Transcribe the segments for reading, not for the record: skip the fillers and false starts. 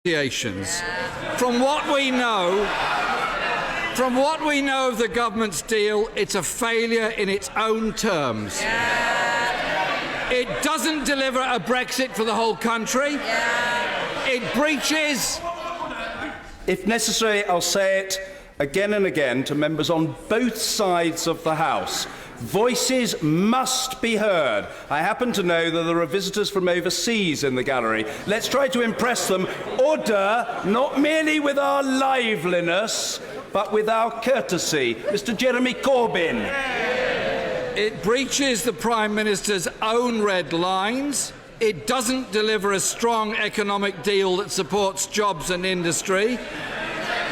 negotiations. From what we know of the government's deal, it's a failure in its own terms. It doesn't deliver a Brexit for the whole country. It breaches... If necessary, I'll say it again and again to members on both sides of the House. Voices must be heard. I happen to know that there are visitors from overseas in the gallery. Let's try to impress them. Order, not merely with our liveliness, but with our courtesy. Mr. Jeremy Corbyn. It breaches the Prime Minister's own red lines. It doesn't deliver a strong economic deal that supports jobs and industry.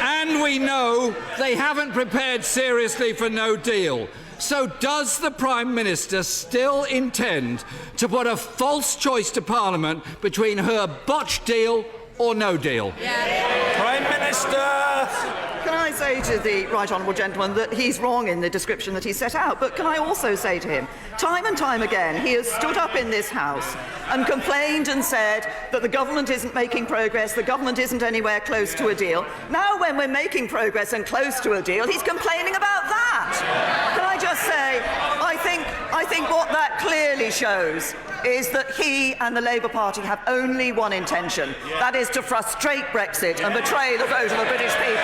And we know they haven't prepared seriously for no deal. So does the Prime Minister still intend to put a false choice to Parliament between her botched deal or no deal? Prime Minister! Can I say to the right honourable gentleman that he's wrong in the description that he set out, but can I also say to him, time and time again, he has stood up in this House and complained and said that the government isn't making progress, the government isn't anywhere close to a deal. Now, when we're making progress and close to a deal, he's complaining about that. Can I just say, I think what that clearly shows is that he and the Labour Party have only one intention, that is to frustrate Brexit and betray the vote of the British people.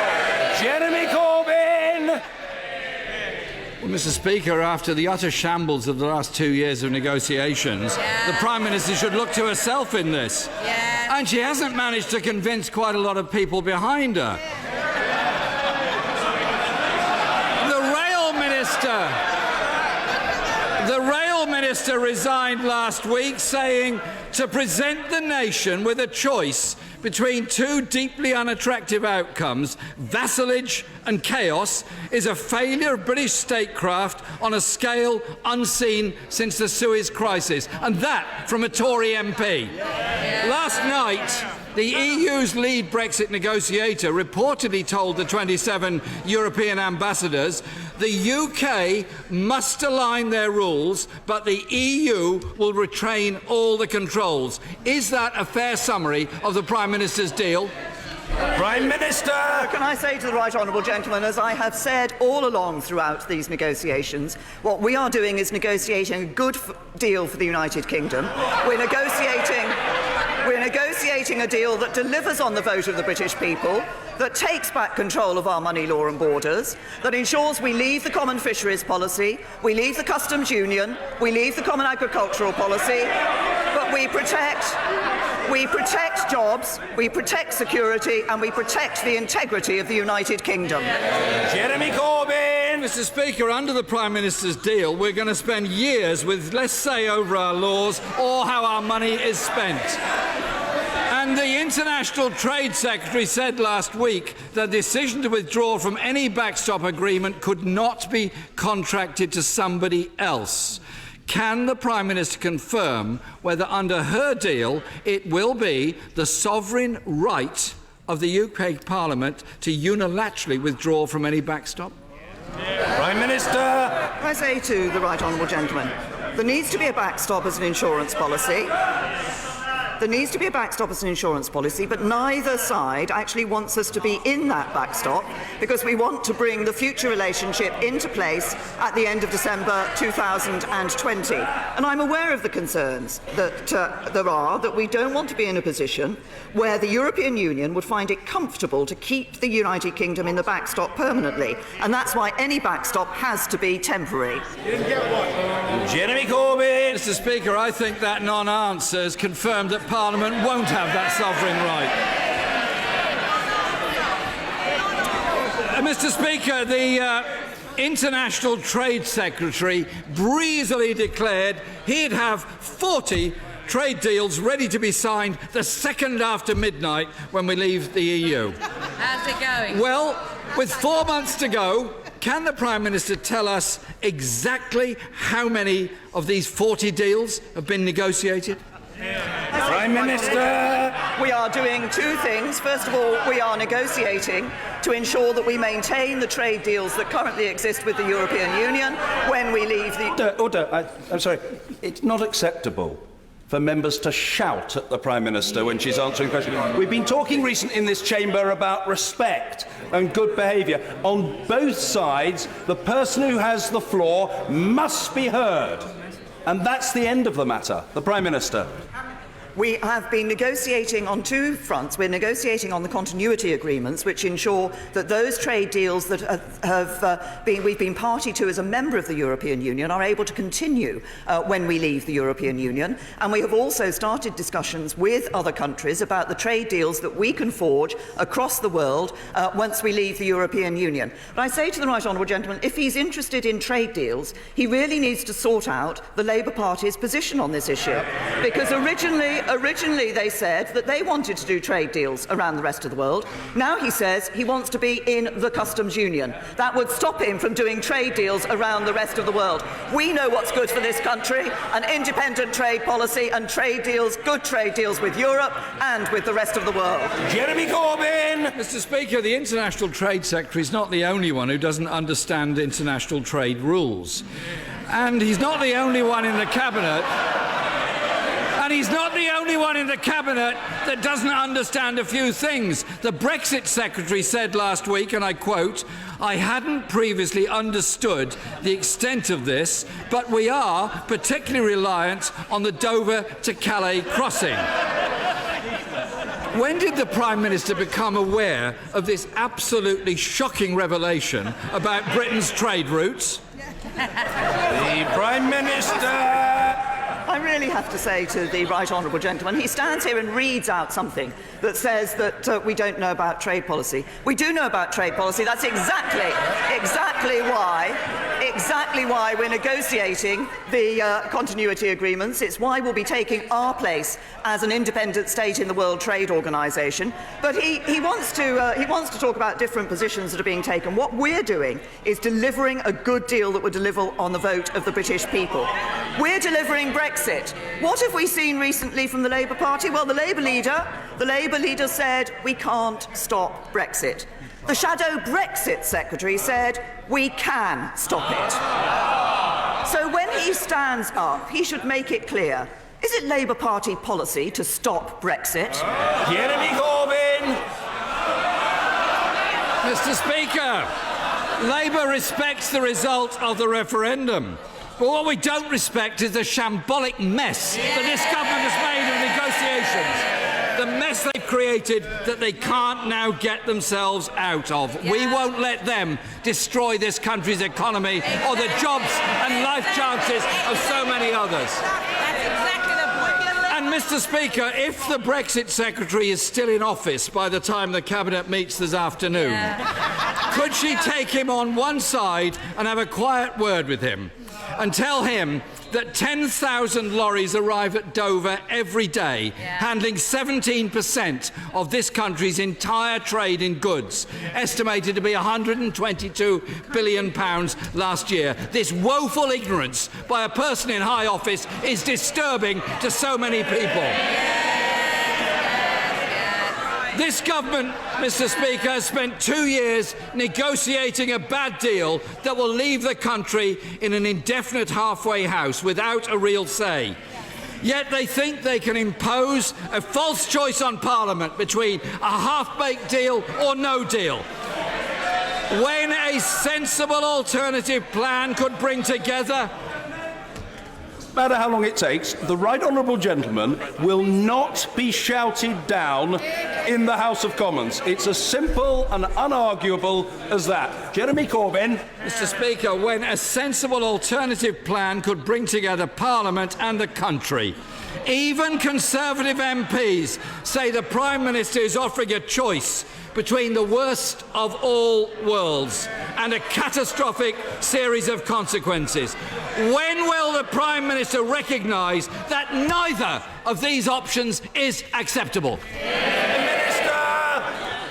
Jeremy Corbyn! Well, Mr. Speaker, after the utter shambles of the last 2 years of negotiations, the Prime Minister should look to herself in this. And she hasn't managed to convince quite a lot of people behind her. The Rail Minister resigned last week, saying to present the nation with a choice between two deeply unattractive outcomes, vassalage and chaos, is a failure of British statecraft on a scale unseen since the Suez Crisis, and that from a Tory MP. Last night, the EU's lead Brexit negotiator reportedly told the 27 European ambassadors the UK must align their rules, but the EU will retain all the controls. Is that a fair summary of the Prime Minister's deal? Prime Minister! Can I say to the right honourable gentleman, as I have said all along throughout these negotiations, what we are doing is negotiating a good deal for the United Kingdom. We're negotiating a deal that delivers on the vote of the British people, that takes back control of our money law and borders, that ensures we leave the common fisheries policy, we leave the customs union, we leave the common agricultural policy, but we protect jobs, we protect security, and we protect the integrity of the United Kingdom. Jeremy Corbyn! Mr. Speaker, under the Prime Minister's deal, we're going to spend years with less say over our laws or how our money is spent. And the International Trade Secretary said last week that the decision to withdraw from any backstop agreement could not be contracted to somebody else. Can the Prime Minister confirm whether under her deal it will be the sovereign right of the UK Parliament to unilaterally withdraw from any backstop? Prime Minister! I say to the right honourable gentleman, there needs to be a backstop as an insurance policy. There needs to be a backstop as an insurance policy, but neither side actually wants us to be in that backstop because we want to bring the future relationship into place at the end of December 2020. And I'm aware of the concerns that there are, that we don't want to be in a position where the European Union would find it comfortable to keep the United Kingdom in the backstop permanently. And that's why any backstop has to be temporary. Jeremy Corbyn! Mr. Speaker, I think that non-answer has confirmed that Parliament won't have that sovereign right. Mr. Speaker, the International Trade Secretary breezily declared he'd have 40 trade deals ready to be signed the second after midnight when we leave the EU. How's it going? Well, with 4 months to go, can the Prime Minister tell us exactly how many of these 40 deals have been negotiated? Prime Minister! We are doing two things. First of all, we are negotiating to ensure that we maintain the trade deals that currently exist with the European Union when we leave the... Order. I'm sorry. It's not acceptable for members to shout at the Prime Minister when she's answering questions. We've been talking recently in this chamber about respect and good behaviour. On both sides, the person who has the floor must be heard. And that's the end of the matter. The Prime Minister. We have been negotiating on two fronts. We're negotiating on the continuity agreements, which ensure that those trade deals that we've been party to as a member of the European Union are able to continue when we leave the European Union. And we have also started discussions with other countries about the trade deals that we can forge across the world once we leave the European Union. But I say to the Right Honourable Gentleman, if he's interested in trade deals, he really needs to sort out the Labour Party's position on this issue. Because originally they said that they wanted to do trade deals around the rest of the world. Now he says he wants to be in the customs union. That would stop him from doing trade deals around the rest of the world. We know what's good for this country, an independent trade policy and trade deals, good trade deals with Europe and with the rest of the world. Jeremy Corbyn! Mr. Speaker, the International Trade Secretary is not the only one who doesn't understand international trade rules. And he's not the only one in the Cabinet. And he's not the only one in the Cabinet that doesn't understand a few things. The Brexit Secretary said last week, and I quote, "I hadn't previously understood the extent of this, but we are particularly reliant on the Dover to Calais crossing." When did the Prime Minister become aware of this absolutely shocking revelation about Britain's trade routes? The Prime Minister. I really have to say to the Right Honourable Gentleman, he stands here and reads out something that says that we don't know about trade policy. We do know about trade policy. That's exactly why we're negotiating the continuity agreements. It's why we'll be taking our place as an independent state in the World Trade Organization. But he wants to talk about different positions that are being taken. What we're doing is delivering a good deal that would deliver on the vote of the British people. We're delivering Brexit. What have we seen recently from the Labour Party? Well, the Labour leader said we can't stop Brexit. The shadow Brexit Secretary said we can stop it. So when he stands up, he should make it clear. Is it Labour Party policy to stop Brexit? Jeremy Corbyn! Mr. Speaker, Labour respects the result of the referendum. But what we don't respect is the shambolic mess that this government has made of negotiations. The mess they've created that they can't now get themselves out of. We won't let them destroy this country's economy or the jobs and life chances of so many others. And Mr. Speaker, if the Brexit Secretary is still in office by the time the Cabinet meets this afternoon, could she take him on one side and have a quiet word with him and tell him that 10,000 lorries arrive at Dover every day, handling 17% of this country's entire trade in goods, estimated to be £122 billion last year. This woeful ignorance by a person in high office is disturbing to so many people. This government, Mr. Speaker, has spent 2 years negotiating a bad deal that will leave the country in an indefinite halfway house without a real say. Yet they think they can impose a false choice on Parliament between a half-baked deal or no deal, when a sensible alternative plan could bring together. No matter how long it takes, the Right Honourable Gentleman will not be shouted down in the House of Commons. It's as simple and unarguable as that. Jeremy Corbyn. Mr. Speaker, when a sensible alternative plan could bring together Parliament and the country. Even Conservative MPs say the Prime Minister is offering a choice between the worst of all worlds and a catastrophic series of consequences. When will the Prime Minister recognise that neither of these options is acceptable? Minister!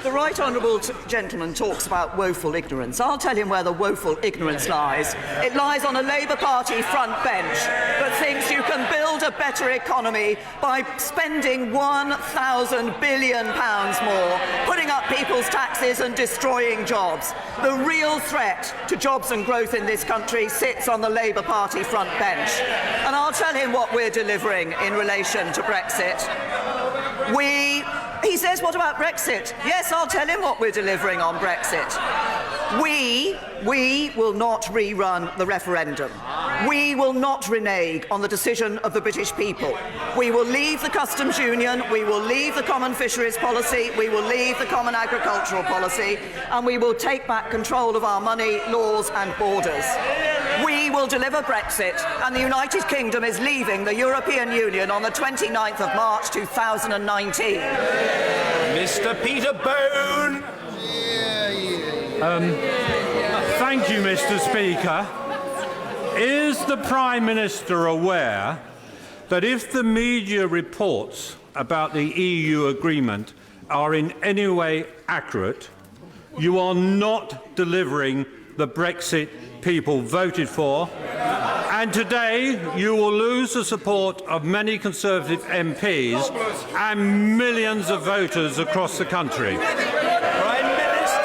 The right honourable gentleman talks about woeful ignorance. I'll tell him where the woeful ignorance lies. It lies on a Labour Party front bench that thinks you can build a better economy by spending £1,000 billion more, putting up people's taxes and destroying jobs. The real threat to jobs and growth in this country sits on the Labour Party front bench. And I'll tell him what we're delivering in relation to Brexit. He says, what about Brexit? Yes, I'll tell him what we're delivering on Brexit. We will not rerun the referendum. We will not renege on the decision of the British people. We will leave the customs union, we will leave the common fisheries policy, we will leave the common agricultural policy, and we will take back control of our money, laws and borders. We will deliver Brexit, and the United Kingdom is leaving the European Union on the 29th of March 2019. Mr. Peter Bone. Thank you, Mr. Speaker. Is the Prime Minister aware that if the media reports about the EU agreement are in any way accurate, you are not delivering the Brexit people voted for, and today you will lose the support of many Conservative MPs and millions of voters across the country? Prime Minister!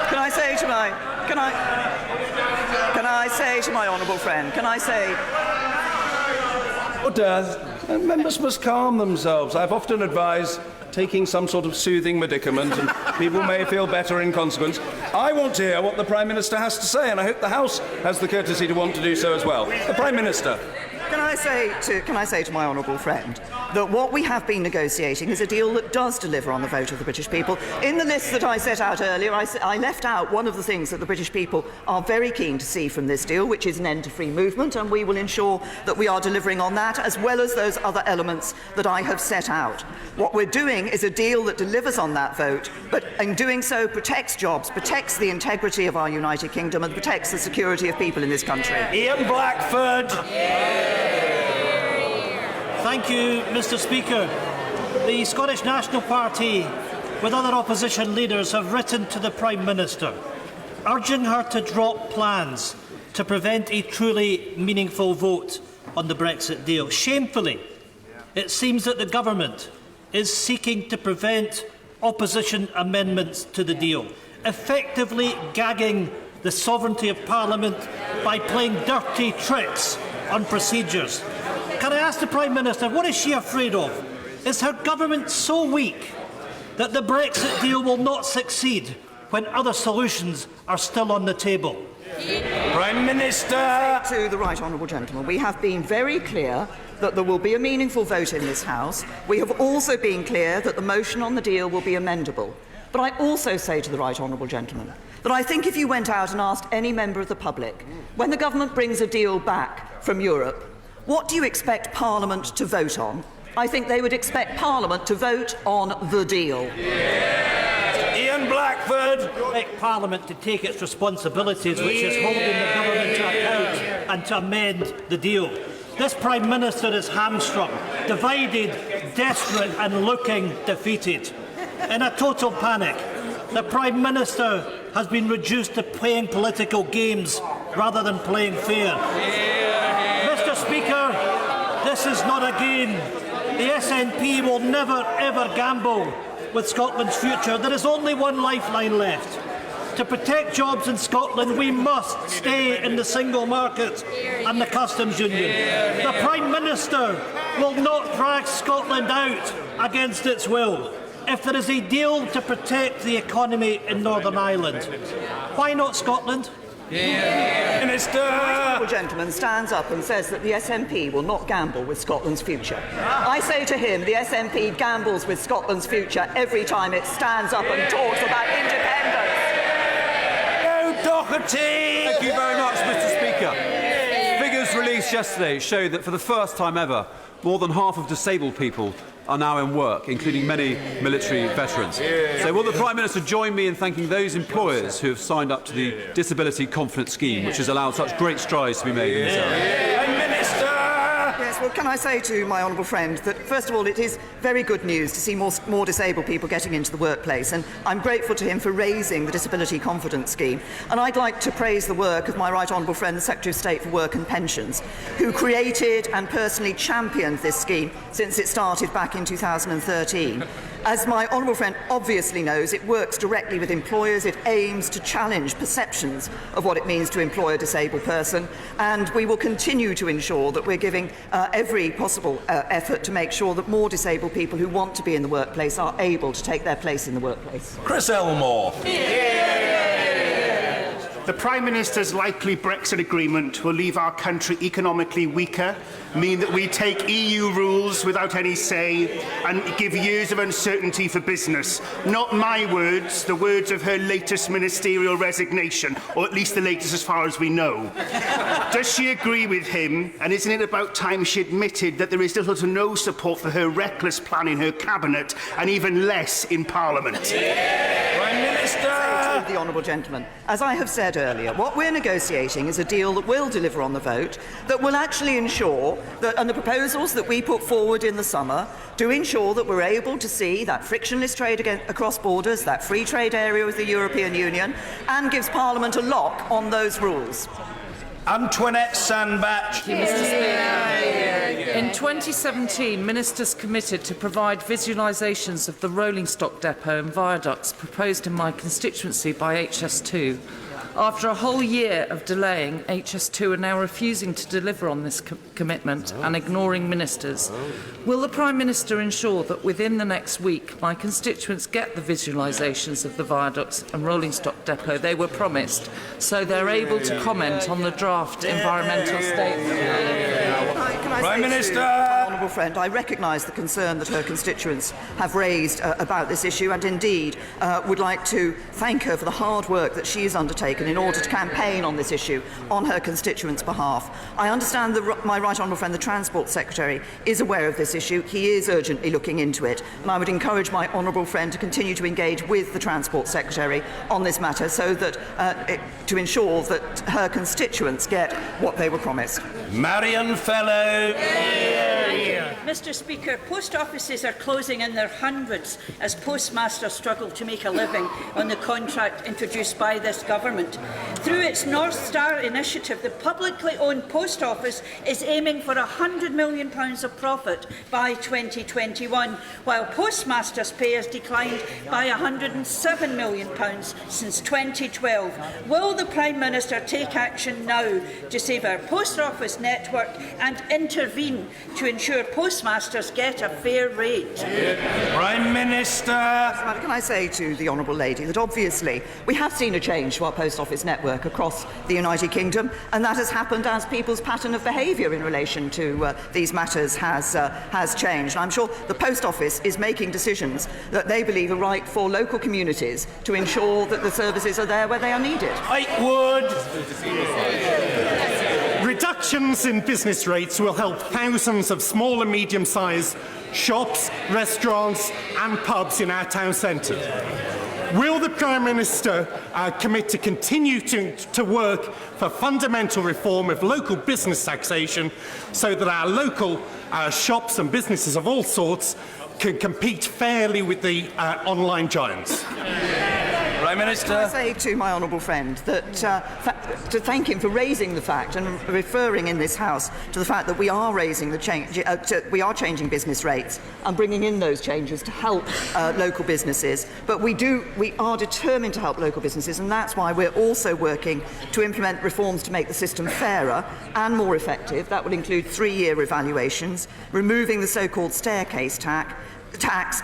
Can I say to my honourable friend, Members must calm themselves. I've often advised taking some sort of soothing medicament, and people may feel better in consequence. I want to hear what the Prime Minister has to say, and I hope the House has the courtesy to want to do so as well. The Prime Minister. Can I say to my honourable friend that what we have been negotiating is a deal that does deliver on the vote of the British people? In the list that I set out earlier, I left out one of the things that the British people are very keen to see from this deal, which is an end to free movement, and we will ensure that we are delivering on that, as well as those other elements that I have set out. What we're doing is a deal that delivers on that vote, but in doing so protects jobs, protects the integrity of our United Kingdom, and protects the security of people in this country. Ian Blackford. Thank you, Mr. Speaker. The Scottish National Party, with other opposition leaders, have written to the Prime Minister, urging her to drop plans to prevent a truly meaningful vote on the Brexit deal. Shamefully, it seems that the government is seeking to prevent opposition amendments to the deal, effectively gagging the sovereignty of Parliament by playing dirty tricks on procedures. Can I ask the Prime Minister, what is she afraid of? Is her government so weak that the Brexit deal will not succeed when other solutions are still on the table? Prime Minister. To the right honourable gentleman, we have been very clear that there will be a meaningful vote in this House. We have also been clear that the motion on the deal will be amendable. But I also say to the right honourable gentleman that I think if you went out and asked any member of the public, when the government brings a deal back from Europe, what do you expect Parliament to vote on? I think they would expect Parliament to vote on the deal. Ian Blackford. Expect Parliament to take its responsibilities, which is holding the government to account and to amend the deal. This Prime Minister is hamstrung, divided, desperate and looking defeated. In a total panic, the Prime Minister has been reduced to playing political games rather than playing fair. Mr. Speaker, this is not a game. The SNP will never ever gamble with Scotland's future. There is only one lifeline left. To protect jobs in Scotland, we must stay in the single market and the customs union. The Prime Minister will not drag Scotland out against its will. If there is a deal to protect the economy in Northern Ireland, why not Scotland? Minister. The gentleman stands up and says that the SNP will not gamble with Scotland's future. I say to him, the SNP gambles with Scotland's future every time it stands up and talks about independence. No Doherty. Thank you very much, Mr. Speaker. Figures released yesterday show that for the first time ever, more than half of disabled people are now in work, including many military veterans. So will the Prime Minister join me in thanking those employers who have signed up to the Disability Confidence Scheme, which has allowed such great strides to be made in this area? Prime Minister. Yes, well, can I say to my honourable friend that, first of all, it is very good news to see more disabled people getting into the workplace, and I'm grateful to him for raising the Disability Confidence Scheme. And I'd like to praise the work of my right honourable friend, the Secretary of State for Work and Pensions, who created and personally championed this scheme since it started back in 2013. As my honourable friend obviously knows, it works directly with employers. It aims to challenge perceptions of what it means to employ a disabled person, and we will continue to ensure that we're giving every possible effort to make sure that more disabled people who want to be in the workplace are able to take their place in the workplace. Chris Elmore. The Prime Minister's likely Brexit agreement will leave our country economically weaker, mean that we take EU rules without any say, and give years of uncertainty for business. Not my words, the words of her latest ministerial resignation, or at least the latest as far as we know. Does she agree with him, and isn't it about time she admitted that there is little to no support for her reckless plan in her cabinet, and even less in Parliament? Prime Minister. The honourable gentleman, as I have said earlier, what we're negotiating is a deal that will deliver on the vote, that will actually ensure that, and the proposals that we put forward in the summer, to ensure that we're able to see that frictionless trade across borders, that free trade area with the European Union, and gives Parliament a lock on those rules. Antoinette Sandbach. Thank you, Mr. Speaker. In 2017, ministers committed to provide visualisations of the rolling stock depot and viaducts proposed in my constituency by HS2. After a whole year of delaying, HS2 are now refusing to deliver on this commitment and ignoring ministers. Will the Prime Minister ensure that within the next week my constituents get the visualisations of the viaducts and rolling stock depot they were promised, so they're able to comment on the draft environmental statement? Prime Minister! My honourable friend, I recognise the concern that her constituents have raised about this issue, and indeed would like to thank her for the hard work that she has undertaken in order to campaign on this issue on her constituents' behalf. I understand that my right honourable friend, the Transport Secretary, is aware of this issue. He is urgently looking into it, and I would encourage my honourable friend to continue to engage with the Transport Secretary on this matter, so that to ensure that her constituents get what they were promised. Marion Fellow. Mr. Speaker, post offices are closing in their hundreds as postmasters struggle to make a living on the contract introduced by this government. Through its North Star initiative, the publicly owned post office is aiming for £100 million of profit by 2021, while postmasters' pay has declined by £107 million since 2012. Will the Prime Minister take action now to save our post office network and intervene to ensure postmasters get a fair rate? Prime Minister. Can I say to the honourable lady that obviously we have seen a change to our post office network across the United Kingdom, and that has happened as people's pattern of behaviour in relation to these matters has changed. And I'm sure the post office is making decisions that they believe are right for local communities to ensure that the services are there where they are needed. Reductions in business rates will help thousands of small and medium-sized shops, restaurants and pubs in our town centres. Will the Prime Minister commit to continue to work for fundamental reform of local business taxation so that our local shops and businesses of all sorts can compete fairly with the online giants? Prime Minister. Can I say to my honourable friend that to thank him for raising the fact and referring in this House to the fact that we are raising the change, we are changing business rates and bringing in those changes to help local businesses. But we are determined to help local businesses, and that's why we're also working to implement reforms to make the system fairer and more effective. That will include 3-year evaluations, removing the so-called staircase tax,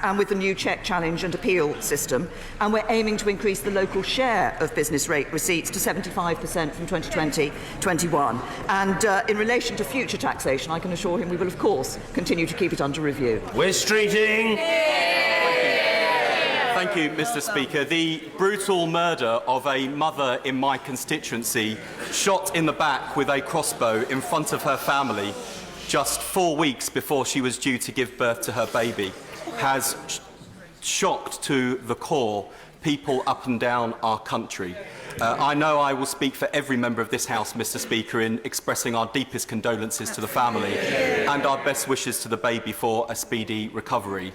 and with the new check, challenge and appeal system. And we're aiming to increase the local share of business rate receipts to 75% from 2020-21. And in relation to future taxation, I can assure him we will, of course, continue to keep it under review. We're streeting. Thank you, Mr. Speaker. The brutal murder of a mother in my constituency, shot in the back with a crossbow in front of her family just 4 weeks before she was due to give birth to her baby, has shocked to the core people up and down our country. I know I will speak for every member of this House, Mr. Speaker, in expressing our deepest condolences to the family and our best wishes to the baby for a speedy recovery.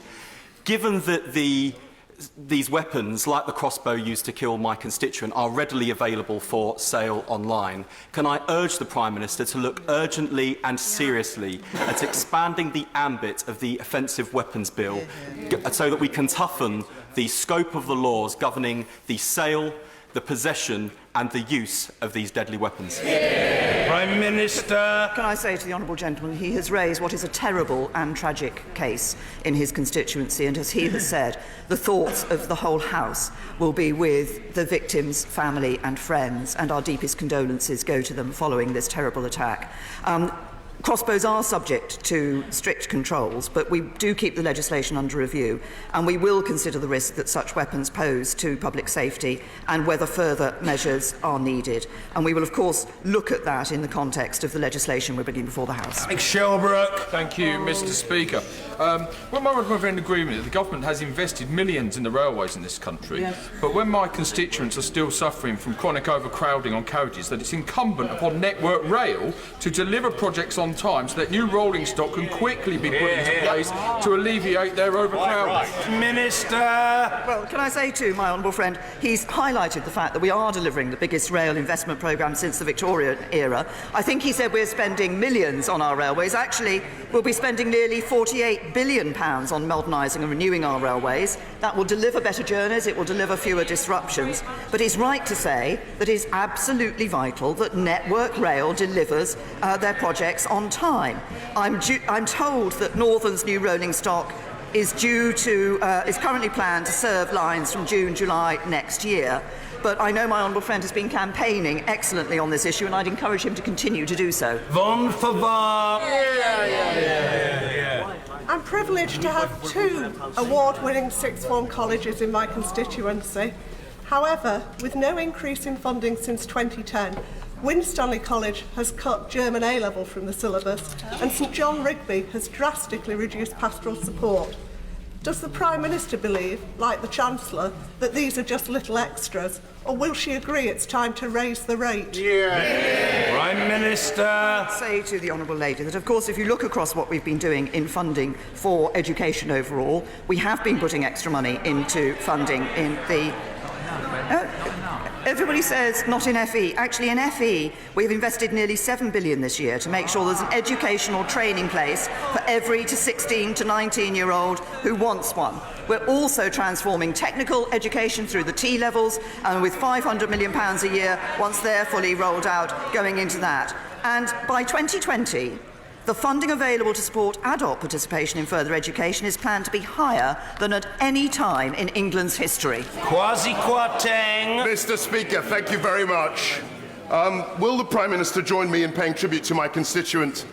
Given that these weapons, like the crossbow used to kill my constituent, are readily available for sale online, can I urge the Prime Minister to look urgently and seriously at expanding the ambit of the Offensive Weapons Bill so that we can toughen the scope of the laws governing the sale, the possession and the use of these deadly weapons? Prime Minister. Can I say to the honourable gentleman, he has raised what is a terrible and tragic case in his constituency, and as he has said, the thoughts of the whole House will be with the victims' family and friends, and our deepest condolences go to them following this terrible attack. Crossbows are subject to strict controls, but we do keep the legislation under review, and we will consider the risk that such weapons pose to public safety and whether further measures are needed. And we will, of course, look at that in the context of the legislation we're bringing before the House. Shelbrooke. Thank you, Mr. Speaker. When we're in agreement that the government has invested millions in the railways in this country, but when my constituents are still suffering from chronic overcrowding on carriages, that it's incumbent upon Network Rail to deliver projects on time so that new rolling stock can quickly be put into place to alleviate their overcrowding. Minister. Well, can I say to my honourable friend, he's highlighted the fact that we are delivering the biggest rail investment programme since the Victorian era. I think he said we're spending millions on our railways. Actually, we'll be spending nearly £48 billion on modernising and renewing our railways. That will deliver better journeys, it will deliver fewer disruptions. But he's right to say that it's absolutely vital that Network Rail delivers their projects on time. I'm told that Northern's new rolling stock is currently planned to serve lines from June, July next year. But I know my honourable friend has been campaigning excellently on this issue, and I'd encourage him to continue to do so. Von Favar. I'm privileged to have 2 award-winning sixth form colleges in my constituency. However, with no increase in funding since 2010, Winstanley College has cut German A-level from the syllabus, and St John Rigby has drastically reduced pastoral support. Does the Prime Minister believe, like the Chancellor, that these are just little extras, or will she agree it's time to raise the rate? Prime Minister. I'd say to the honourable lady that, of course, if you look across what we've been doing in funding for education overall, we have been putting extra money into funding in the... Everybody says not in FE. Actually, in FE, we've invested nearly £7 billion this year to make sure there's an educational training place for every 16 to 19-year-old who wants one. We're also transforming technical education through the T levels, and with £500 million a year, once they're fully rolled out, going into that. And by 2020, the funding available to support adult participation in further education is planned to be higher than at any time in England's history. Kwasi Kwarteng. Mr. Speaker, thank you very much. Will the Prime Minister join me in paying tribute to my constituent,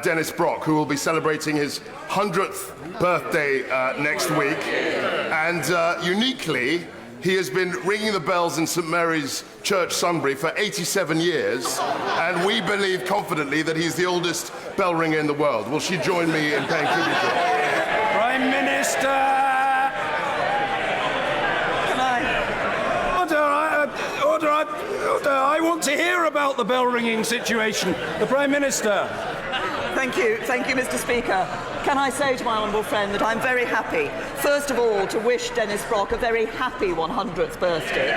Dennis Brock, who will be celebrating his 100th birthday next week? And uniquely, he has been ringing the bells in St Mary's Church, Sunbury, for 87 years, and we believe confidently that he's the oldest bell ringer in the world. Will she join me in paying tribute to him? Prime Minister. Can I? Order, I want to hear about the bell ringing situation. The Prime Minister. Thank you, Mr. Speaker. Can I say to my honourable friend that I'm very happy, first of all, to wish Dennis Brock a very happy 100th birthday,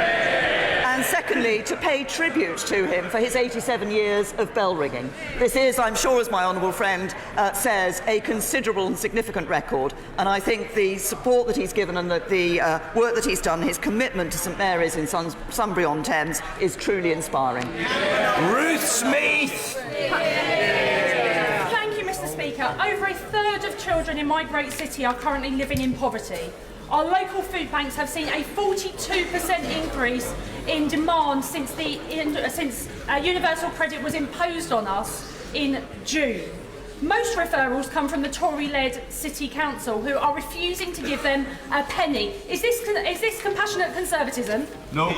and secondly, to pay tribute to him for his 87 years of bell ringing. This is, I'm sure, as my honourable friend says, a considerable and significant record, and I think the support that he's given and the work that he's done, his commitment to St Mary's in Sunbury-on-Thames is truly inspiring. Ruth Smith. Speaker, over a third of children in my great city are currently living in poverty. Our local food banks have seen a 42% increase in demand since universal credit was imposed on us in June. Most referrals come from the Tory-led City Council, who are refusing to give them a penny. Is this compassionate conservatism? No.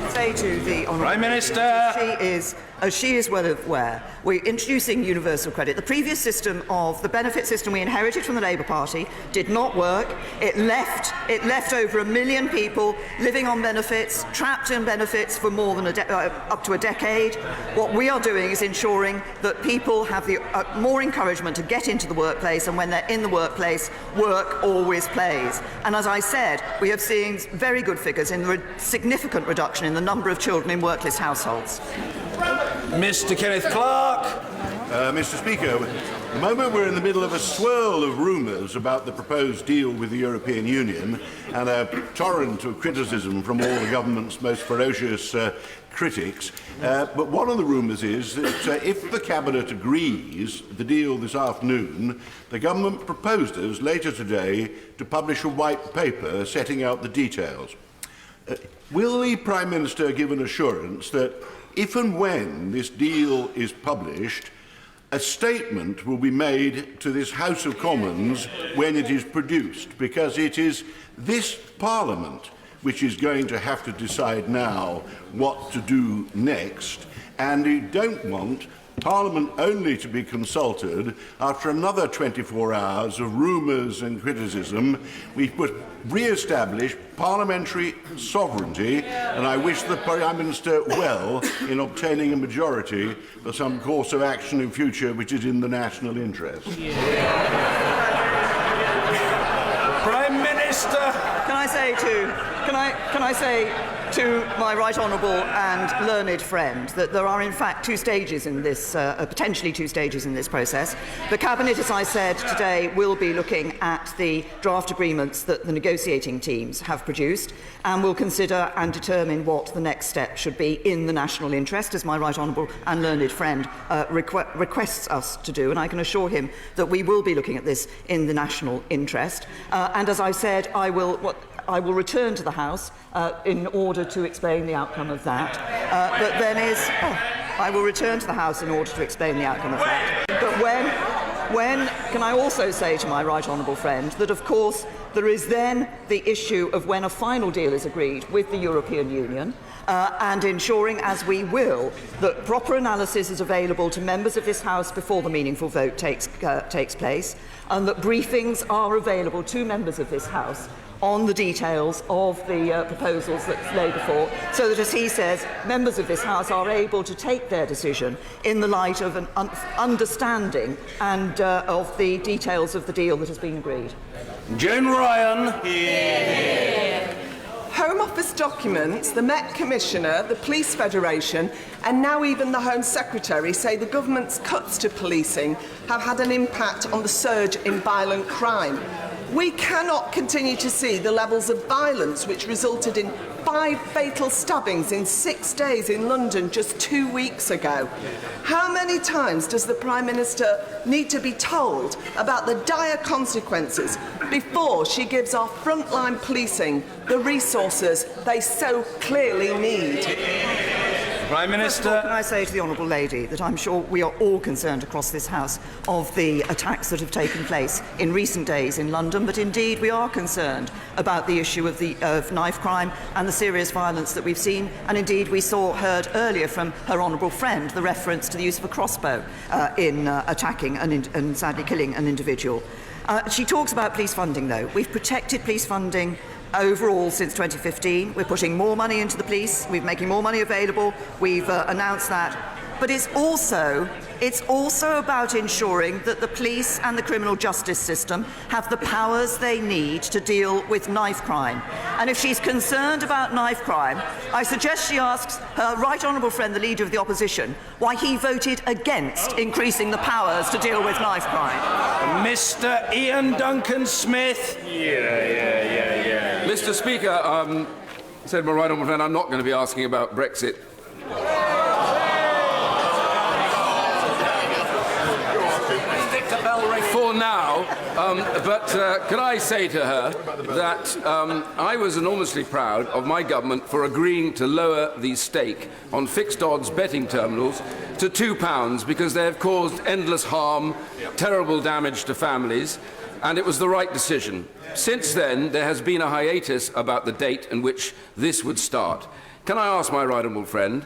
Say to the honourable Prime Minister. She is as she is well aware, we're introducing universal credit. The previous system of the benefit system we inherited from the Labour Party did not work. It left over 1 million people living on benefits, trapped in benefits for more than up to a decade. What we are doing is ensuring that people have the more encouragement to get into the workplace, and when they're in the workplace, work always pays. And as I said, we have seen very good figures in the significant reduction in the number of children in workless households. Mr. Kenneth Clark. Mr. Speaker, at the moment we're in the middle of a swirl of rumours about the proposed deal with the European Union and a torrent of criticism from all the government's most ferocious critics. But one of the rumours is that if the Cabinet agrees the deal this afternoon, the government proposes later today to publish a white paper setting out the details. Will the Prime Minister give an assurance that if and when this deal is published, a statement will be made to this House of Commons when it is produced? Because it is this Parliament which is going to have to decide now what to do next, and we don't want Parliament only to be consulted after another 24 hours of rumours and criticism. We must re-establish parliamentary sovereignty, and I wish the Prime Minister well in obtaining a majority for some course of action in future which is in the national interest. Prime Minister. Can I say to my right honourable and learned friend that there are in fact two stages in this, potentially two stages in this process. The Cabinet, as I said today, will be looking at the draft agreements that the negotiating teams have produced, and will consider and determine what the next step should be in the national interest, as my right honourable and learned friend requests us to do, and I can assure him that we will be looking at this in the national interest. And as I said, I will return to the House in order to explain the outcome of that. I will return to the House in order to explain the outcome of that. But can I also say to my right honourable friend that, of course, there is then the issue of when a final deal is agreed with the European Union, and ensuring, as we will, that proper analysis is available to members of this House before the meaningful vote takes place, and that briefings are available to members of this House on the details of the proposals that lay before, so that, as he says, members of this House are able to take their decision in the light of an understanding and of the details of the deal that has been agreed. Joan Ryan. Home Office documents, the Met Commissioner, the Police Federation and now even the Home Secretary say the government's cuts to policing have had an impact on the surge in violent crime. We cannot continue to see the levels of violence which resulted in 5 fatal stabbings in 6 days in London just 2 weeks ago. How many times does the Prime Minister need to be told about the dire consequences before she gives our frontline policing the resources they so clearly need? Prime Minister. Can I say to the Honourable Lady that I'm sure we are all concerned across this House of the attacks that have taken place in recent days in London, but indeed we are concerned about the issue of knife crime and the serious violence that we've seen, and indeed we heard earlier from her Honourable friend the reference to the use of a crossbow in attacking and sadly killing an individual. She talks about police funding, though. We've protected police funding overall since 2015. We're putting more money into the police. We're making more money available. We've announced that. But it's also about ensuring that the police and the criminal justice system have the powers they need to deal with knife crime. And if she's concerned about knife crime, I suggest she asks her right honourable friend, the Leader of the Opposition, why he voted against increasing the powers to deal with knife crime. Mr. Ian Duncan Smith. Mr. Speaker, said my right honourable friend, I'm not going to be asking about Brexit. For now, but can I say to her that I was enormously proud of my government for agreeing to lower the stake on fixed odds betting terminals to £2 because they have caused endless harm, terrible damage to families, and it was the right decision. Since then, there has been a hiatus about the date in which this would start. Can I ask my right honourable friend,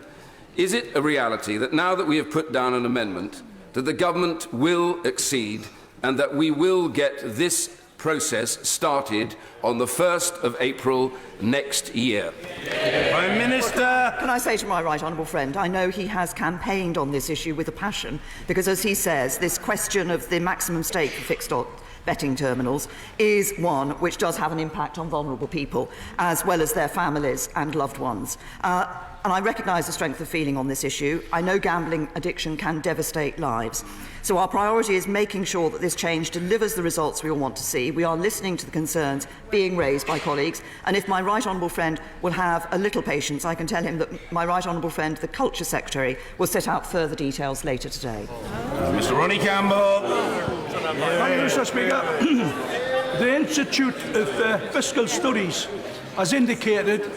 Is it a reality that now that we have put down an amendment, that the government will accede and that we will get this process started on the 1st of April next year? Prime Minister. Can I say to my right honourable friend, I know he has campaigned on this issue with a passion, because as he says, this question of the maximum stake for fixed betting terminals is one which does have an impact on vulnerable people, as well as their families and loved ones. And I recognise the strength of feeling on this issue. I know gambling addiction can devastate lives. So our priority is making sure that this change delivers the results we all want to see. We are listening to the concerns being raised by colleagues, and if my right honourable friend will have a little patience, I can tell him that my right honourable friend, the Culture Secretary, will set out further details later today. Mr. Ronnie Campbell. Thank you, Mr. Speaker. The Institute of Fiscal Studies has indicated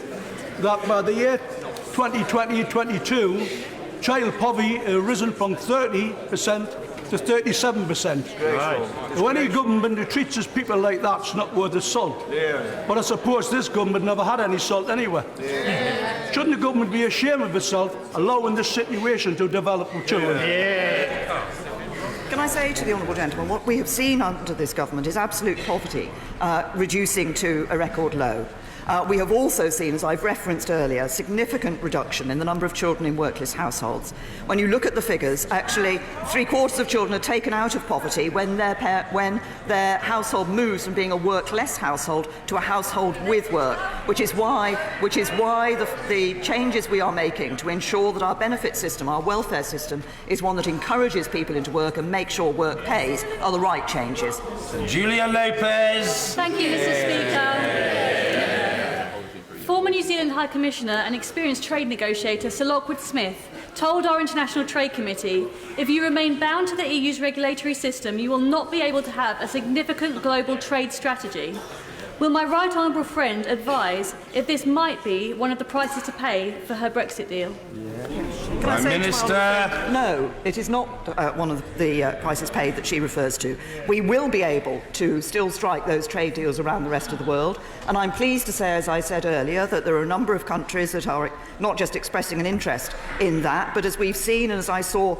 that by the year 2020-22, child poverty has risen from 30% to 37%. Right. When any government who treats its people like that's not worth its salt. Yeah. But I suppose this government never had any salt anyway. Yeah. Shouldn't the government be ashamed of itself, allowing this situation to develop with children? Yeah. Can I say to the honourable gentleman, what we have seen under this government is absolute poverty reducing to a record low. We have also seen, as I've referenced earlier, significant reduction in the number of children in workless households. When you look at the figures, actually 3/4 of children are taken out of poverty when their household moves from being a workless household to a household with work, which is why the changes we are making to ensure that our benefit system, our welfare system, is one that encourages people into work and makes sure work pays, are the right changes. Julia Lopez. Thank you, Mr. Speaker. Former New Zealand High Commissioner and experienced trade negotiator Sir Lockwood Smith told our International Trade Committee, if you remain bound to the EU's regulatory system, you will not be able to have a significant global trade strategy. Will my right honourable friend advise if this might be one of the prices to pay for her Brexit deal? Prime Minister. No, it is not one of the prices paid that she refers to. We will be able to still strike those trade deals around the rest of the world, and I'm pleased to say, as I said earlier, that there are a number of countries that are not just expressing an interest in that, but as we've seen and as I saw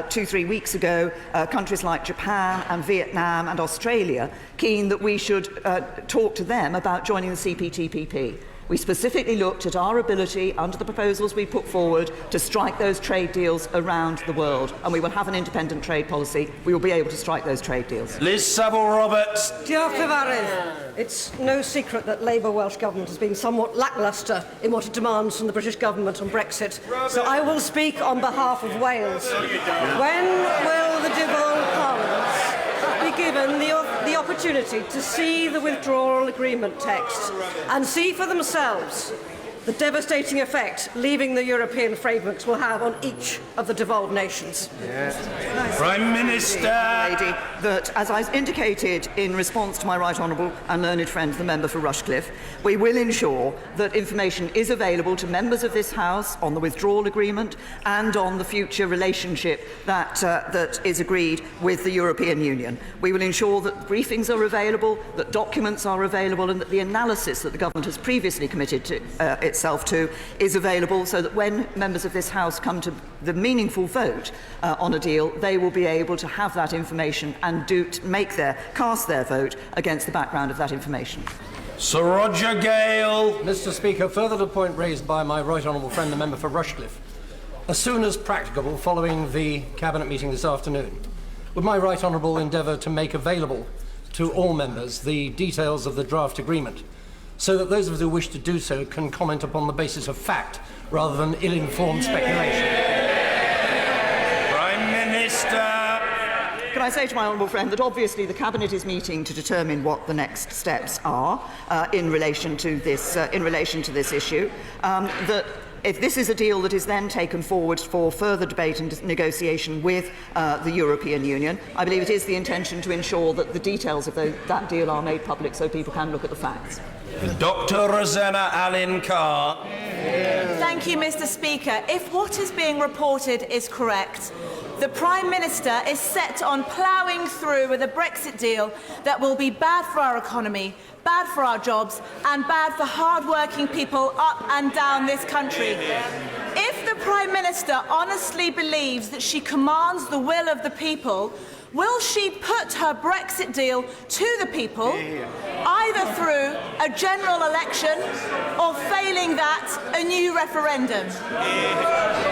2-3 weeks ago, countries like Japan and Vietnam and Australia keen that we should talk to them about joining the CPTPP. We specifically looked at our ability, under the proposals we put forward, to strike those trade deals around the world, and we will have an independent trade policy. We will be able to strike those trade deals. Liz Saville-Roberts. Diolch yn fawr. It's no secret that Labour Welsh Government has been somewhat lacklustre in what it demands from the British Government on Brexit. So I will speak on behalf of Wales. When will the devolved Parliaments be given the opportunity to see the withdrawal agreement text and see for themselves the devastating effect leaving the European frameworks will have on each of the devolved nations? Prime Minister. Lady, that, as I indicated in response to my right honourable and learned friend, the member for Rushcliffe, we will ensure that information is available to members of this House on the withdrawal agreement and on the future relationship that is agreed with the European Union. We will ensure that briefings are available, that documents are available, and that the analysis that the government has previously committed to itself to is available, so that when members of this House come to the meaningful vote on a deal, they will be able to have that information and cast their vote against the background of that information. Sir Roger Gale. Mr. Speaker, further to the point raised by my right honourable friend, the member for Rushcliffe, as soon as practicable following the Cabinet meeting this afternoon, would my right honourable endeavour to make available to all members the details of the draft agreement, so that those of us who wish to do so can comment upon the basis of fact rather than ill-informed speculation? Prime Minister. Can I say to my honourable friend that obviously the Cabinet is meeting to determine what the next steps are in relation to this issue. That if this is a deal that is then taken forward for further debate and negotiation with the European Union, I believe it is the intention to ensure that the details of that deal are made public so people can look at the facts. Dr. Rosanna Allen Carr. Thank you, Mr. Speaker. If what is being reported is correct, the Prime Minister is set on ploughing through with a Brexit deal that will be bad for our economy, bad for our jobs, and bad for hard-working people up and down this country. If the Prime Minister honestly believes that she commands the will of the people, will she put her Brexit deal to the people, either through a general election or, failing that, a new referendum?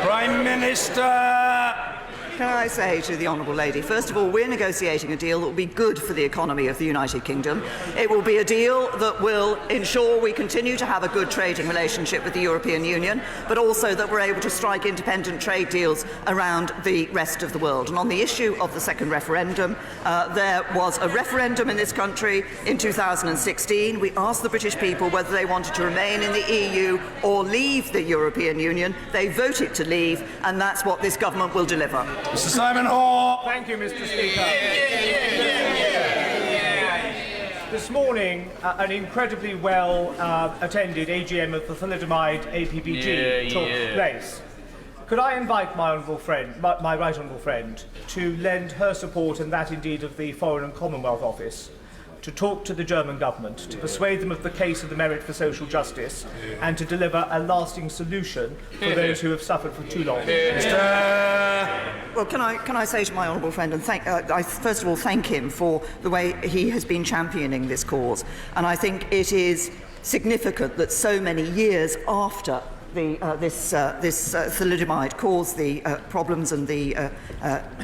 Prime Minister! Can I say to the Honourable Lady, first of all, we're negotiating a deal that will be good for the economy of the United Kingdom. It will be a deal that will ensure we continue to have a good trading relationship with the European Union, but also that we're able to strike independent trade deals around the rest of the world. And on the issue of the second referendum, there was a referendum in this country in 2016. We asked the British people whether they wanted to remain in the EU or leave the European Union. They voted to leave, and that's what this government will deliver. Mr. Simon Hoare. Thank you, Mr. Speaker. This morning, an incredibly well-attended AGM of the thalidomide APPG took place. Could I invite my honourable friend, my right honourable friend, to lend her support and that indeed of the Foreign and Commonwealth Office to talk to the German government, to persuade them of the case of the merit for social justice, and to deliver a lasting solution for those who have suffered for too long. Well, can I say to my honourable friend, and I first of all thank him for the way he has been championing this cause, and I think it is significant that so many years after this thalidomide caused the problems and the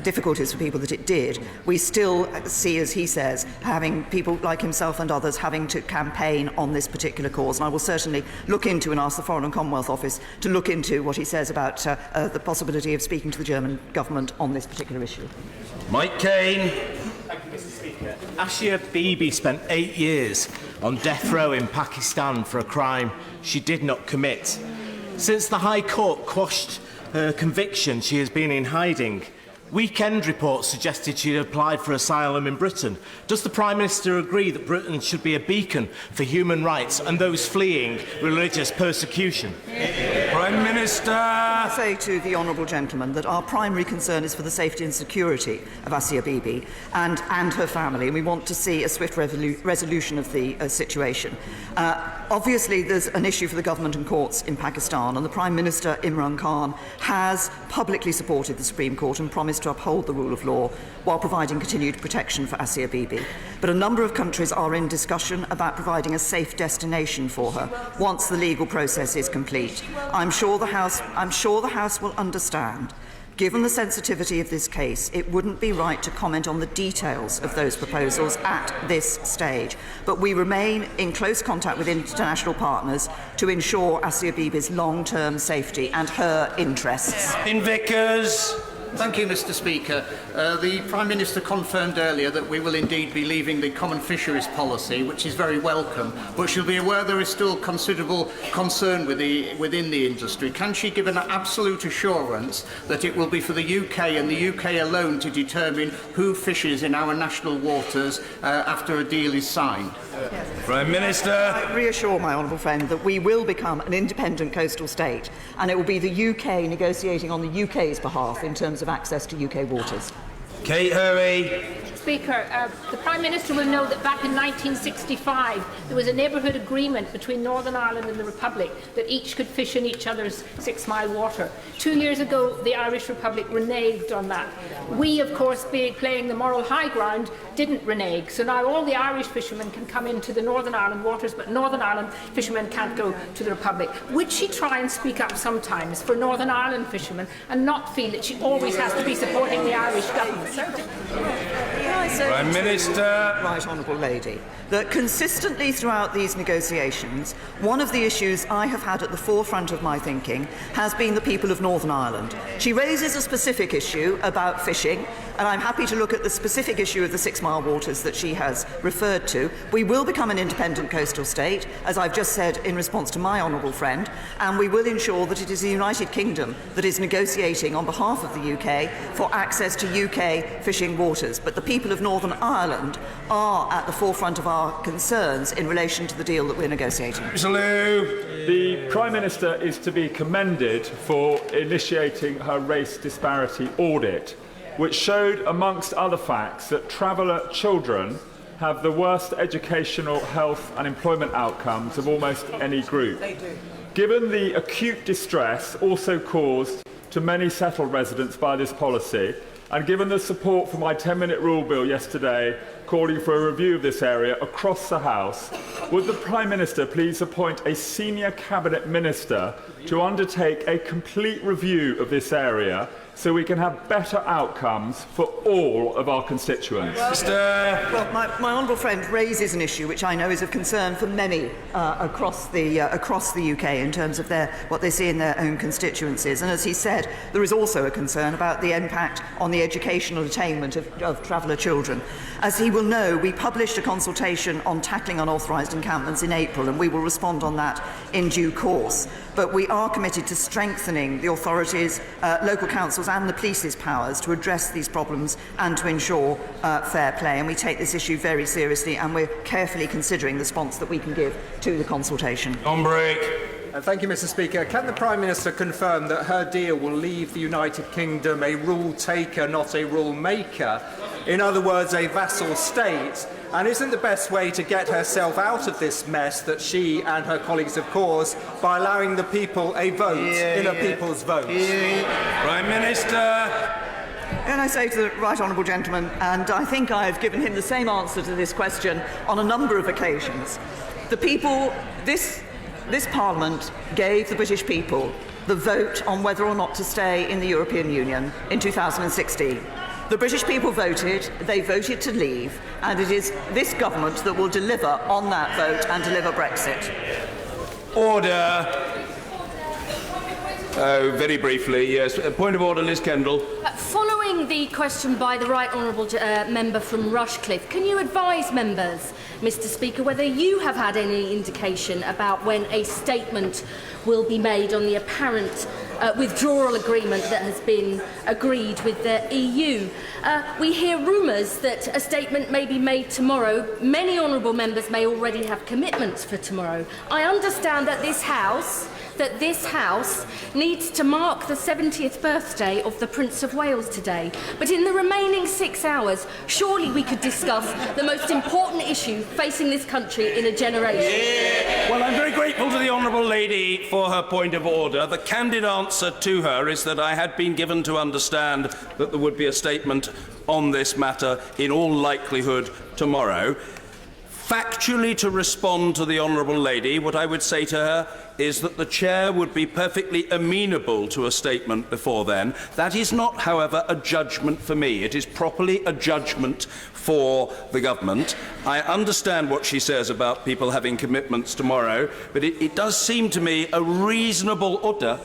difficulties for people that it did, we still see, as he says, having people like himself and others having to campaign on this particular cause. And I will certainly look into and ask the Foreign and Commonwealth Office to look into what he says about the possibility of speaking to the German government on this particular issue. Mike Kane. Thank you, Mr. Speaker. Asia Bibi spent 8 years on death row in Pakistan for a crime she did not commit. Since the High Court quashed her conviction, she has been in hiding. Weekend reports suggested she had applied for asylum in Britain. Does the Prime Minister agree that Britain should be a beacon for human rights and those fleeing religious persecution? Prime Minister! I say to the honourable gentleman that our primary concern is for the safety and security of Asia Bibi and her family, and we want to see a swift resolution of the situation. Obviously, there's an issue for the government and courts in Pakistan, and the Prime Minister, Imran Khan, has publicly supported the Supreme Court and promised to uphold the rule of law while providing continued protection for Asia Bibi. But a number of countries are in discussion about providing a safe destination for her once the legal process is complete. I'm sure the House will understand. Given the sensitivity of this case, it wouldn't be right to comment on the details of those proposals at this stage. But we remain in close contact with international partners to ensure Asia Bibi's long-term safety and her interests. In Vickers. Thank you, Mr. Speaker. The Prime Minister confirmed earlier that we will indeed be leaving the common fisheries policy, which is very welcome, but she'll be aware there is still considerable concern within the industry. Can she give an absolute assurance that it will be for the UK and the UK alone to determine who fishes in our national waters after a deal is signed? Prime Minister. I reassure my honourable friend that we will become an independent coastal state, and it will be the UK negotiating on the UK's behalf in terms of access to UK waters. Kate Hurley. Speaker, the Prime Minister will know that back in 1965 there was a neighbourhood agreement between Northern Ireland and the Republic that each could fish in each other's 6-mile water. 2 years ago the Irish Republic reneged on that. We, of course, playing the moral high ground, didn't renege. So now all the Irish fishermen can come into the Northern Ireland waters, but Northern Ireland fishermen can't go to the Republic. Would she try and speak up sometimes for Northern Ireland fishermen and not feel that she always has to be supporting the Irish government? Prime Minister. Right Honourable Lady, that consistently throughout these negotiations, one of the issues I have had at the forefront of my thinking has been the people of Northern Ireland. She raises a specific issue about fishing, and I'm happy to look at the specific issue of the 6-mile waters that she has referred to. We will become an independent coastal state, as I've just said in response to my honourable friend, and we will ensure that it is the United Kingdom that is negotiating on behalf of the UK for access to UK fishing waters. But the people of Northern Ireland are at the forefront of our concerns in relation to the deal that we're negotiating. The Prime Minister is to be commended for initiating her race disparity audit, which showed, amongst other facts, that traveller children have the worst educational, health and employment outcomes of almost any group. Given the acute distress also caused to many settled residents by this policy, and given the support for my 10-minute rule bill yesterday calling for a review of this area across the House, would the Prime Minister please appoint a senior Cabinet Minister to undertake a complete review of this area so we can have better outcomes for all of our constituents? Well, my honourable friend raises an issue which I know is of concern for many across the UK in terms of what they see in their own constituencies. And as he said, there is also a concern about the impact on the educational attainment of traveller children. As he will know, we published a consultation on tackling unauthorised encampments in April, and we will respond on that in due course. But we are committed to strengthening the authorities, local councils and the police's powers to address these problems and to ensure fair play. And we take this issue very seriously, and we're carefully considering the response that we can give to the consultation. On break. Thank you, Mr. Speaker. Can the Prime Minister confirm that her deal will leave the United Kingdom a rule taker, not a rule maker? In other words, a vassal state? And isn't the best way to get herself out of this mess that she and her colleagues have caused by allowing the people a vote in a people's vote? Prime Minister. And I say to the right honourable gentleman, and I think I've given him the same answer to this question on a number of occasions. The people, this Parliament gave the British people the vote on whether or not to stay in the European Union in 2016. The British people voted, they voted to leave, and it is this government that will deliver on that vote and deliver Brexit. Order. Oh, very briefly, yes. Point of order, Liz Kendall. Following the question by the Right Honourable Member from Rushcliffe, can you advise members, Mr. Speaker, whether you have had any indication about when a statement will be made on the apparent withdrawal agreement that has been agreed with the EU? We hear rumours that a statement may be made tomorrow. Many honourable members may already have commitments for tomorrow. I understand that this House needs to mark the 70th birthday of the Prince of Wales today. But in the remaining 6 hours, surely we could discuss the most important issue facing this country in a generation. Yeah. Well, I'm very grateful to the honourable lady for her point of order. The candid answer to her is that I had been given to understand that there would be a statement on this matter in all likelihood tomorrow. Factually, to respond to the honourable lady, what I would say to her is that the chair would be perfectly amenable to a statement before then. That is not, however, a judgment for me. It is properly a judgment for the government. I understand what she says about people having commitments tomorrow, but it does seem to me a reasonable order.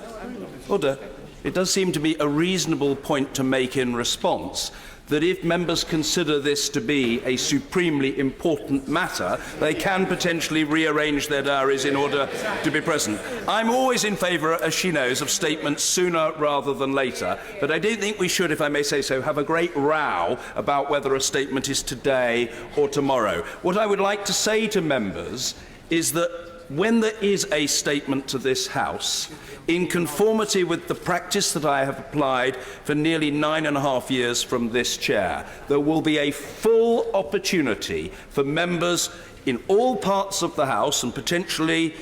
It does seem to be a reasonable point to make in response, that if members consider this to be a supremely important matter, they can potentially rearrange their diaries in order to be present. I'm always in favour, as she knows, of statements sooner rather than later, but I don't think we should, if I may say so, have a great row about whether a statement is today or tomorrow. What I would like to say to members is that when there is a statement to this House, in conformity with the practice that I have applied for nearly 9.5 years from this chair, there will be a full opportunity for members in all parts of the House, and potentially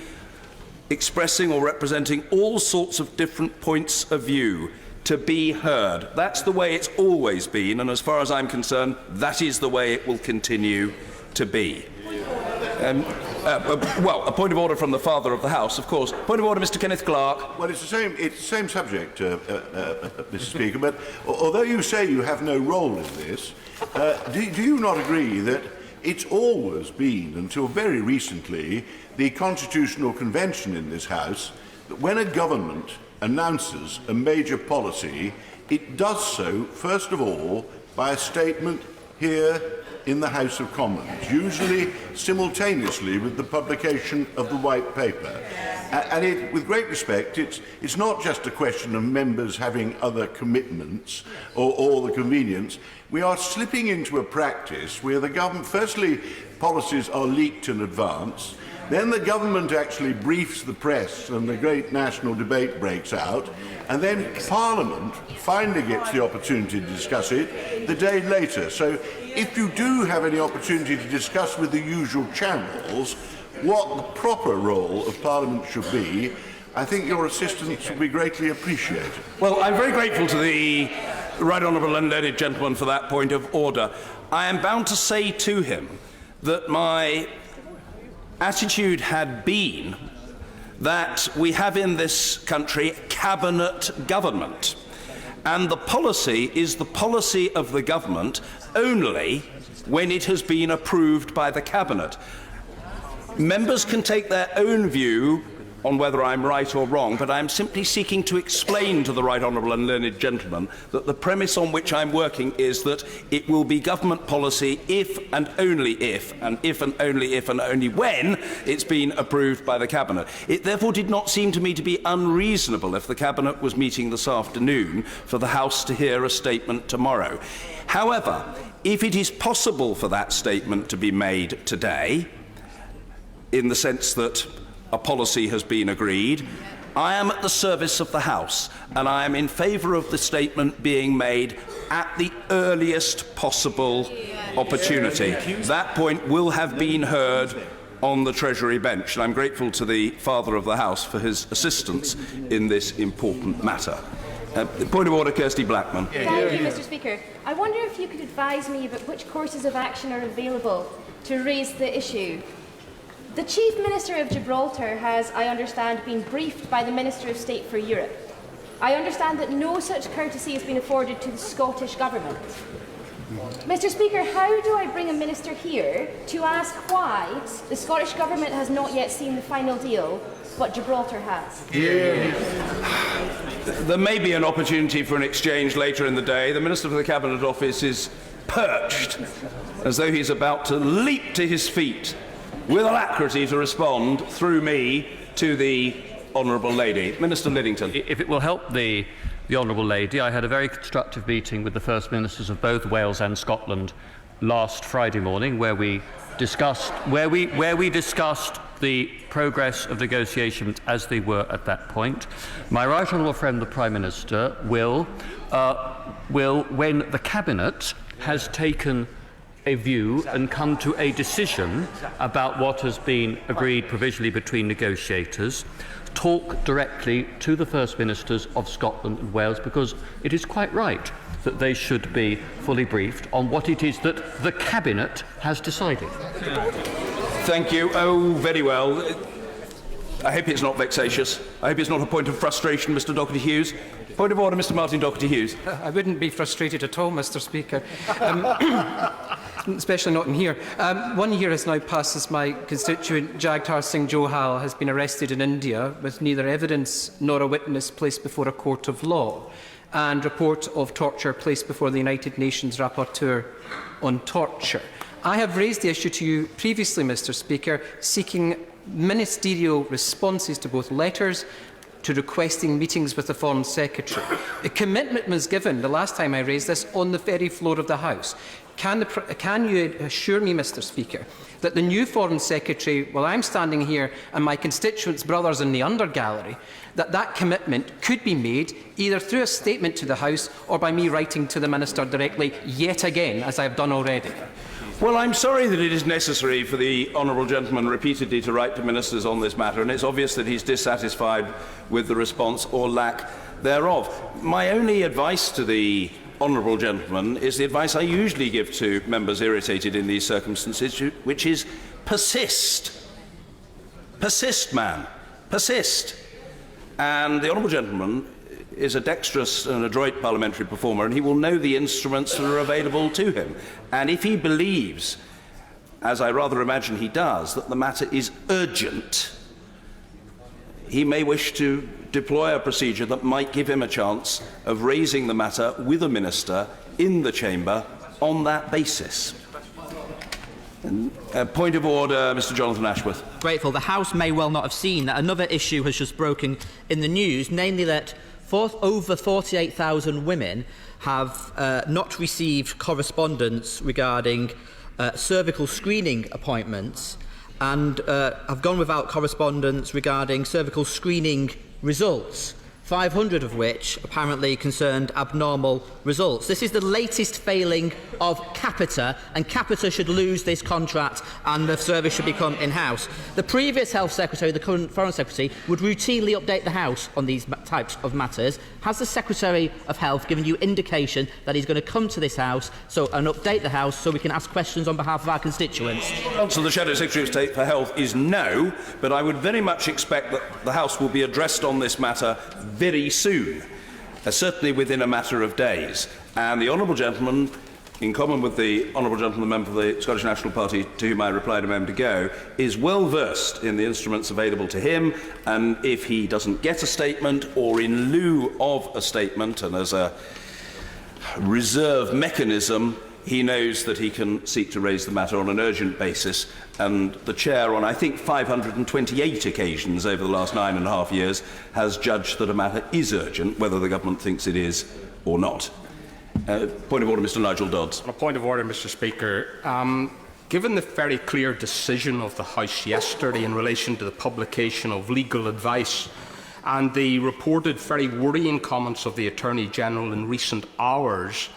expressing or representing all sorts of different points of view, to be heard. That's the way it's always been, and as far as I'm concerned, that is the way it will continue to be. Well, a point of order from the Father of the House, of course. Point of order, Mr. Kenneth Clarke. Well, it's the same subject, Mr. Speaker, but although you say you have no role in this, do you not agree that it's always been, until very recently, the Constitutional Convention in this House, that when a government announces a major policy, it does so, first of all, by a statement here in the House of Commons, usually simultaneously with the publication of the White Paper. And with great respect, it's not just a question of members having other commitments or the convenience. We are slipping into a practice where the government, firstly, policies are leaked in advance, then the government actually briefs the press and the great national debate breaks out, and then Parliament finally gets the opportunity to discuss it the day later. So if you do have any opportunity to discuss with the usual channels what the proper role of Parliament should be, I think your assistance will be greatly appreciated. Well, I'm very grateful to the right honourable and learned gentleman for that point of order. I am bound to say to him that my attitude had been that we have in this country cabinet government, and the policy is the policy of the government only when it has been approved by the cabinet. Members can take their own view on whether I'm right or wrong, but I'm simply seeking to explain to the right honourable and learned gentleman that the premise on which I'm working is that it will be government policy if and only if, and if and only if and only when it's been approved by the Cabinet. It therefore did not seem to me to be unreasonable if the Cabinet was meeting this afternoon for the House to hear a statement tomorrow. However, if it is possible for that statement to be made today, in the sense that a policy has been agreed, I am at the service of the House, and I am in favour of the statement being made at the earliest possible opportunity. That point will have been heard on the Treasury bench, and I'm grateful to the Father of the House for his assistance in this important matter. Point of order, Kirsty Blackman. Thank you, Mr. Speaker. I wonder if you could advise me about which courses of action are available to raise the issue. The Chief Minister of Gibraltar has, I understand, been briefed by the Minister of State for Europe. I understand that no such courtesy has been afforded to the Scottish Government. Mr. Speaker, how do I bring a minister here to ask why the Scottish Government has not yet seen the final deal, but Gibraltar has? There may be an opportunity for an exchange later in the day. The Minister for the Cabinet Office is perched as though he's about to leap to his feet with alacrity to respond through me to the honourable lady. Minister Liddington. If it will help the honourable lady, I had a very constructive meeting with the First Ministers of both Wales and Scotland last Friday morning, where we discussed the progress of negotiations as they were at that point. My right honourable friend, the Prime Minister, will, when the Cabinet has taken a view and come to a decision about what has been agreed provisionally between negotiators, talk directly to the First Ministers of Scotland and Wales, because it is quite right that they should be fully briefed on what it is that the Cabinet has decided. Thank you. Oh, very well. I hope it's not vexatious. I hope it's not a point of frustration, Mr. Doherty-Hughes. Point of order, Mr. Martin Doherty-Hughes. I wouldn't be frustrated at all, Mr. Speaker. Especially not in here. 1 year has now passed since my constituent Jagtar Singh Johal has been arrested in India with neither evidence nor a witness placed before a court of law, and report of torture placed before the United Nations Rapporteur on Torture. I have raised the issue to you previously, Mr. Speaker, seeking ministerial responses to both letters to requesting meetings with the Foreign Secretary. A commitment was given the last time I raised this on the very floor of the House. Can you assure me, Mr. Speaker, that the new Foreign Secretary, while I'm standing here and my constituents' brothers in the undergallery, that commitment could be made either through a statement to the House or by me writing to the Minister directly yet again, as I have done already? Well, I'm sorry that it is necessary for the honourable gentleman repeatedly to write to ministers on this matter, and it's obvious that he's dissatisfied with the response or lack thereof. My only advice to the honourable gentleman is the advice I usually give to members irritated in these circumstances, which is persist. Persist, man. Persist. And the honourable gentleman is a dexterous and adroit parliamentary performer, and he will know the instruments that are available to him. And if he believes, as I rather imagine he does, that the matter is urgent, he may wish to deploy a procedure that might give him a chance of raising the matter with a minister in the chamber on that basis. Point of order, Mr. Jonathan Ashworth. Grateful. The House may well not have seen that another issue has just broken in the news, namely that over 48,000 women have not received correspondence regarding cervical screening appointments and have gone without correspondence regarding cervical screening results. 500 of which apparently concerned abnormal results. This is the latest failing of Capita, and Capita should lose this contract and the service should become in-house. The previous Health Secretary, the current Foreign Secretary, would routinely update the House on these types of matters. Has the Secretary of Health given you indication that he's going to come to this House and update the House so we can ask questions on behalf of our constituents? The answer to the Shadow Secretary of State for Health is no, but I would very much expect that the House will be addressed on this matter very soon, certainly within a matter of days. And the Honourable Gentleman, in common with the Honourable Gentleman, the member for the Scottish National Party, to whom I replied a moment ago, is well versed in the instruments available to him, and if he doesn't get a statement, or in lieu of a statement, and as a reserve mechanism, he knows that he can seek to raise the matter on an urgent basis, and the Chair, on I think 528 occasions over the last 9.5 years, has judged that a matter is urgent, whether the government thinks it is or not. Point of order, Mr. Nigel Dodds. On a point of order, Mr. Speaker, given the very clear decision of the House yesterday in relation to the publication of legal advice and the reported very worrying comments of the Attorney-General in recent hours,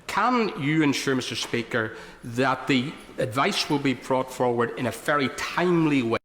can you ensure, Mr. Speaker, that the advice will be brought forward in a very timely way?